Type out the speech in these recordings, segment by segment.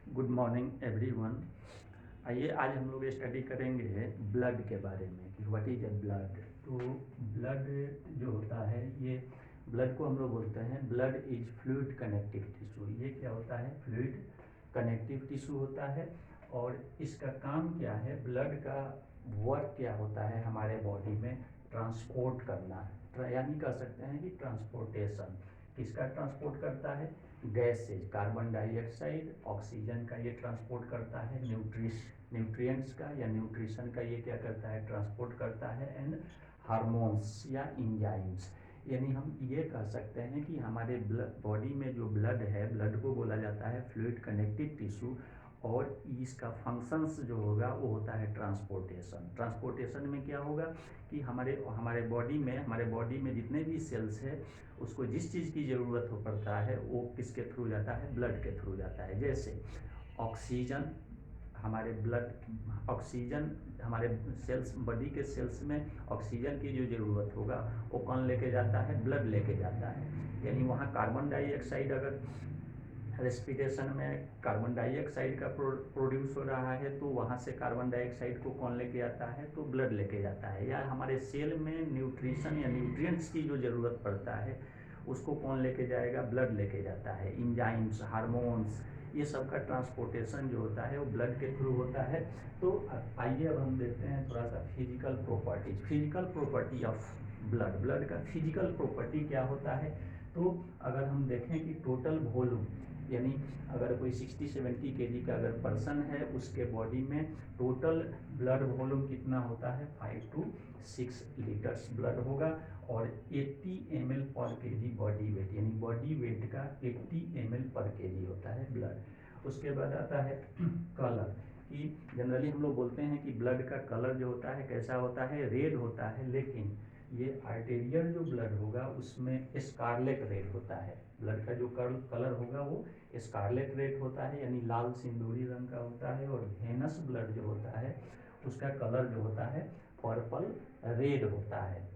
Good morning everyone. आइए आज हम लोग स्टडी करेंगे ब्लड के बारे में कि व्हाट इज ए ब्लड। तो ब्लड जो होता है, ये ब्लड को हम लोग बोलते हैं blood is fluid connective tissue. ये क्या होता है? फ्लूइड कनेक्टिव टिश्यू होता है। और इसका काम क्या है? ब्लड का वर्क क्या होता है हमारे बॉडी में? ट्रांसपोर्ट करना, यानी कह सकते हैं कि ट्रांसपोर्टेशन। किसका ट्रांसपोर्ट करता है? गैसेज, कार्बन डाइऑक्साइड, ऑक्सीजन का ये ट्रांसपोर्ट करता है। न्यूट्रिएंट्स का या न्यूट्रिशन का ये क्या करता है? ट्रांसपोर्ट करता है। एंड हार्मोन्स या इंजाइम्स, यानी हम ये कह सकते हैं कि हमारे बॉडी में जो ब्लड है, ब्लड को बोला जाता है फ्लूइड कनेक्टिव टिश्यू। और इसका फंक्शंस जो होगा वो होता है ट्रांसपोर्टेशन। ट्रांसपोर्टेशन में क्या होगा कि हमारे बॉडी में जितने भी सेल्स है, उसको जिस चीज़ की ज़रूरत हो पड़ता है वो किसके थ्रू जाता है? ब्लड के थ्रू जाता है। जैसे ऑक्सीजन, ऑक्सीजन हमारे सेल्स, बॉडी के सेल्स में ऑक्सीजन की जो ज़रूरत होगा वो कौन लेके जाता है? ब्लड लेके जाता है। यानी वहाँ कार्बन डाइऑक्साइड, अगर रेस्पिरेशन में कार्बन डाइऑक्साइड का प्रोड्यूस हो रहा है तो वहाँ से कार्बन डाइऑक्साइड को कौन लेके आता है? तो ब्लड लेके जाता है। या हमारे सेल में न्यूट्रिशन या न्यूट्रिएंट्स की जो ज़रूरत पड़ता है उसको कौन लेके जाएगा? ब्लड लेके जाता है। इंजाइम्स, हार्मोन्स, ये सब का ट्रांसपोर्टेशन जो होता है वो ब्लड के थ्रू होता है। तो आइए अब हम देखते हैं थोड़ा सा physical properties. Physical property of blood का फिजिकल प्रॉपर्टी क्या होता है? तो अगर हम देखें कि टोटल वॉल्यूम, यानी अगर कोई 60-70 केजी का अगर पर्सन है, उसके बॉडी में टोटल ब्लड वॉल्यूम कितना होता है? 5 to 6 लीटर्स ब्लड होगा। और 80 ml पर केजी बॉडी वेट, यानी बॉडी वेट का 80 ml पर केजी होता है ब्लड। उसके बाद आता है कलर, कि जनरली हम लोग बोलते हैं कि ब्लड का कलर जो होता है कैसा होता है? रेड होता है। लेकिन ये आर्टेरियल जो ब्लड होगा उसमें स्कारलेट रेड होता है। ब्लड का जो कलर होगा वो स्कारलेट रेड होता है, यानी लाल सिंदूरी रंग का होता है। और वेनस ब्लड जो होता है उसका कलर जो होता है पर्पल रेड होता है।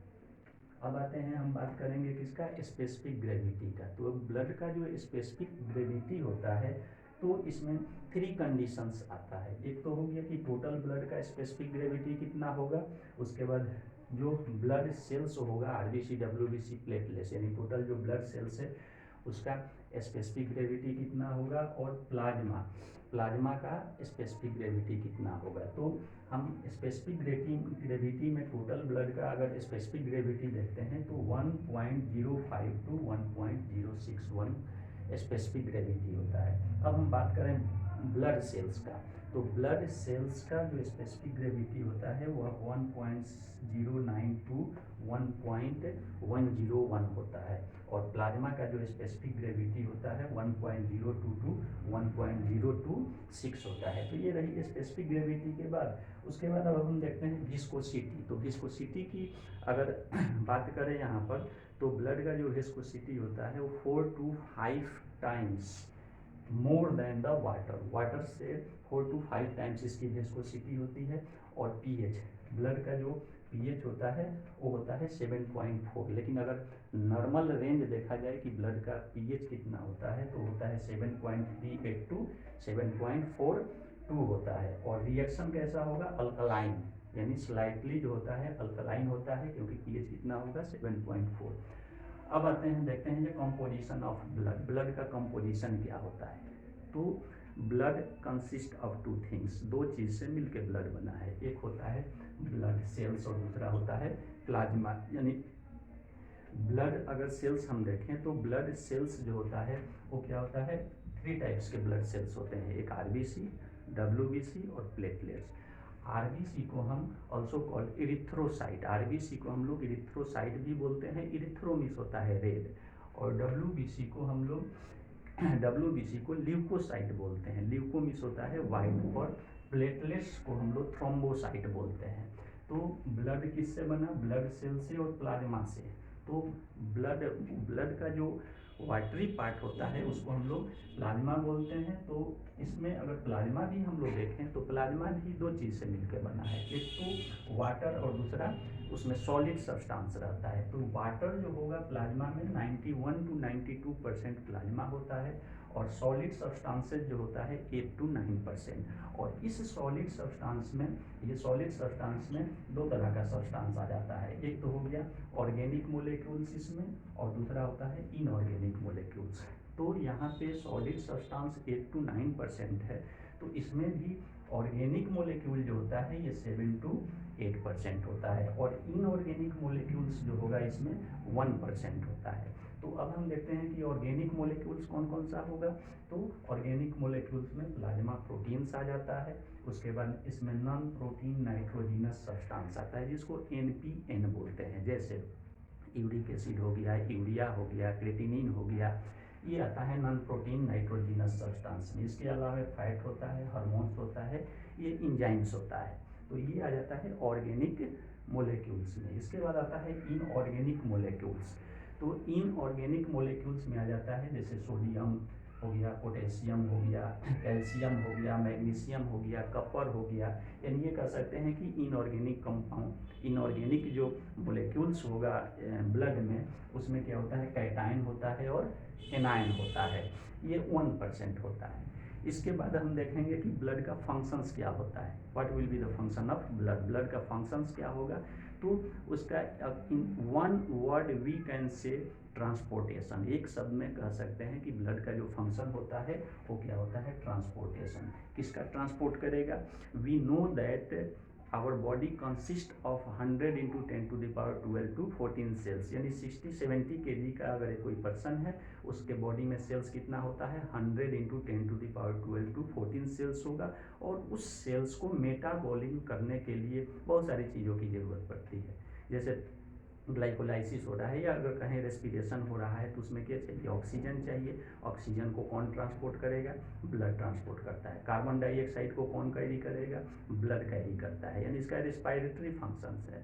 अब आते हैं, हम बात करेंगे किसका? स्पेसिफिक ग्रेविटी का। तो ब्लड का जो स्पेसिफिक ग्रेविटी होता है तो इसमें 3 कंडीशंस आता है। एक तो हो गया कि टोटल ब्लड का स्पेसिफिक ग्रेविटी कितना होगा। उसके बाद जो ब्लड सेल्स होगा, आरबीसी, डब्ल्यूबीसी, प्लेटलेट्स, यानी टोटल जो ब्लड सेल्स है उसका स्पेसिफिक ग्रेविटी कितना होगा। और प्लाज्मा का स्पेसिफिक ग्रेविटी कितना होगा। तो हम स्पेसिफिक ग्रेविटी में टोटल ब्लड का अगर स्पेसिफिक ग्रेविटी देखते हैं तो 1.05 to 1.061 स्पेसिफिक ग्रेविटी होता है। अब हम बात करें ब्लड सेल्स का, तो ब्लड सेल्स का जो स्पेसिफिक ग्रेविटी होता है वह 1.09 to 1.101 होता है। और प्लाज्मा का जो स्पेसिफिक ग्रेविटी होता है 1.02 to 1.026 होता है। तो ये रही स्पेसिफिक ग्रेविटी के बाद। उसके बाद अब हम देखते हैं विस्कोसिटी। तो विस्कोसिटी की अगर बात करें यहाँ पर, तो ब्लड का जो विस्कोसिटी होता है वो 4 to 5 times more than the water से 4 to 5 टाइम्स इसकी विस्कोसिटी होती है। और पीएच, ब्लड का जो पीएच होता है वो होता है 7.4। लेकिन अगर नॉर्मल रेंज देखा जाए कि ब्लड का पीएच कितना होता है तो होता है 7.38 to 7.42 होता है। और रिएक्शन कैसा होगा? अल्कलाइन, यानी स्लाइटली जो होता है अल्कलाइन होता है, क्योंकि पीएच कितना होगा? 7.4। अब आते हैं, देखते हैं ये कंपोजिशन ऑफ ब्लड का कंपोजिशन क्या होता है। तो ब्लड कंसिस्ट ऑफ 2 थिंग्स, 2 चीज़ से मिलकर ब्लड बना है। एक होता है ब्लड सेल्स और दूसरा होता है प्लाज्मा। यानी ब्लड अगर सेल्स हम देखें तो ब्लड सेल्स जो होता है वो क्या होता है? 3 टाइप्स के ब्लड सेल्स होते हैं, एक आरबीसी, डब्ल्यूबीसी और प्लेटलेट्स। आरबीसी को हम ऑल्सो कॉल्ड इरिथ्रोसाइट, आरबीसी को हम लोग इरिथ्रोसाइट भी बोलते हैं। इरिथ्रोमिस होता है रेड। और डब्ल्यूबीसी को हम लोग डब्ल्यूबीसी को ल्यूकोसाइट बोलते हैं, ल्यूकोमिस होता है वाइट। और प्लेटलेट्स को हम लोग थ्रोम्बोसाइट बोलते हैं। तो ब्लड किससे बना? ब्लड सेल से और प्लाज्मा से। तो ब्लड का जो वाटरी पार्ट होता है उसको हम लोग प्लाज्मा बोलते हैं। तो इसमें अगर प्लाज्मा भी हम लोग देखें तो प्लाज्मा भी 2 चीज़ से मिलकर बना है, एक तो वाटर और दूसरा उसमें सॉलिड सब्सटेंस रहता है। तो वाटर जो होगा प्लाज्मा में 91 टू 92% प्लाज्मा होता है, और सॉलिड सब्सटेंसेज जो होता है 8 टू 9%। और इस सॉलिड सब्सटेंस में, ये सॉलिड सब्सटेंस में दो तरह का सब्सटेंस आ जाता है। एक तो हो गया ऑर्गेनिक मोलेक्यूल्स इसमें, और दूसरा होता है इनऑर्गेनिक मोलेक्यूल्स। तो यहाँ पे सॉलिड सब्सटेंस 8 टू 9% है, तो इसमें भी ऑर्गेनिक मोलेक्यूल जो होता है ये 7 टू 8% होता है, और इनऑर्गेनिक मोलेक्यूल्स जो होगा इसमें 1% होता है। तो अब हम देखते हैं कि ऑर्गेनिक मोलेक्यूल्स कौन कौन सा होगा। तो ऑर्गेनिक मोलेक्यूल्स में प्लाज्मा प्रोटीन्स आ जाता है, उसके बाद इसमें नॉन प्रोटीन नाइट्रोजिनस सब्सटेंस आता है जिसको NPN बोलते हैं। जैसे यूरिक एसिड हो गया, यूरिया हो गया, क्रेटिनिन हो गया, ये आता है नॉन प्रोटीन नाइट्रोजिनस सब्सटेंस में। इसके अलावा फैट होता है, हार्मोन्स होता है, ये इंजाइम्स होता है। तो ये आ जाता है ऑर्गेनिक मोलेक्यूल्स में। इसके बाद आता है इनऑर्गेनिक मोलेक्यूल्स। तो इनऑर्गेनिक मोलेक्यूल्स में आ जाता है जैसे सोडियम हो गया, पोटेशियम हो गया, कैल्शियम हो गया, मैग्नीशियम हो गया, कॉपर हो गया। यानी ये कह सकते हैं कि इनऑर्गेनिक कंपाउंड, इनऑर्गेनिक जो मोलेक्यूल्स होगा ब्लड में, उसमें क्या होता है, कैटायन होता है और एनायन होता है, ये 1% होता है। इसके बाद हम देखेंगे कि ब्लड का फंक्शंस क्या होता है, what will be the function of blood. Blood का फंक्शंस क्या होगा, तो उसका in one word we can say transportation. एक शब्द में कह सकते हैं कि ब्लड का जो फंक्शन होता है वो क्या होता है, ट्रांसपोर्टेशन। किसका ट्रांसपोर्ट करेगा, we know that our body consist of 100 into 10⁻12 to 14 cells. यानी 60-70 kg का अगर कोई पर्सन है, उसके बॉडी में सेल्स कितना होता है, 100 इंटू 10⁻12 टू 14 सेल्स होगा। और उस सेल्स को मेटाबॉलिज्म करने के लिए बहुत सारी चीज़ों की ज़रूरत पड़ती है। जैसे ग्लाइकोलाइसिस हो रहा है, या अगर कहीं रेस्पिरेशन हो रहा है, तो उसमें क्या चाहिए, ऑक्सीजन चाहिए। ऑक्सीजन को कौन ट्रांसपोर्ट करेगा, ब्लड ट्रांसपोर्ट करता है। कार्बन डाइऑक्साइड को कौन कैरी करेगा, ब्लड कैरी करता है। यानी इसका रेस्पिरेटरी फंक्शंस है,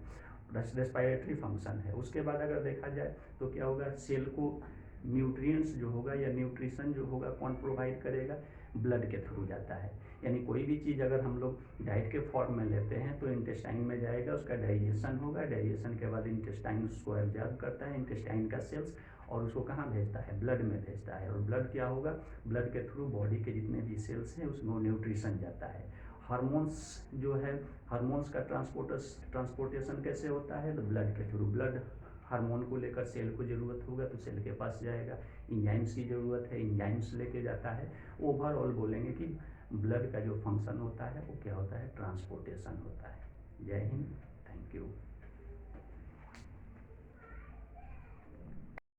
रेस्पिरेटरी फंक्शन है। उसके बाद अगर देखा जाए तो क्या होगा, सेल को न्यूट्रिएंट्स जो होगा या न्यूट्रिशन जो होगा कौन प्रोवाइड करेगा, ब्लड के थ्रू जाता है। यानी कोई भी चीज़ अगर हम लोग डाइट के फॉर्म में लेते हैं तो इंटेस्टाइन में जाएगा, उसका डाइजेशन होगा, डाइजेशन के बाद इंटेस्टाइन उसको एब्जॉर्ब करता है, इंटेस्टाइन का सेल्स, और उसको कहाँ भेजता है, ब्लड में भेजता है। और ब्लड क्या होगा, ब्लड के थ्रू बॉडी के जितने भी सेल्स हैं उसमें न्यूट्रिशन जाता है। हार्मोन्स जो है, हार्मोन्स का ट्रांसपोर्टेशन कैसे होता है, तो ब्लड के थ्रू। ब्लड हार्मोन को लेकर सेल को ज़रूरत होगा तो सेल के पास जाएगा। इंजाइम्स की ज़रूरत है, इंजाइम्स लेके जाता है। ओवरऑल बोलेंगे कि ब्लड का जो फंक्शन होता है वो क्या होता है, ट्रांसपोर्टेशन होता है। जय हिंद, थैंक यू।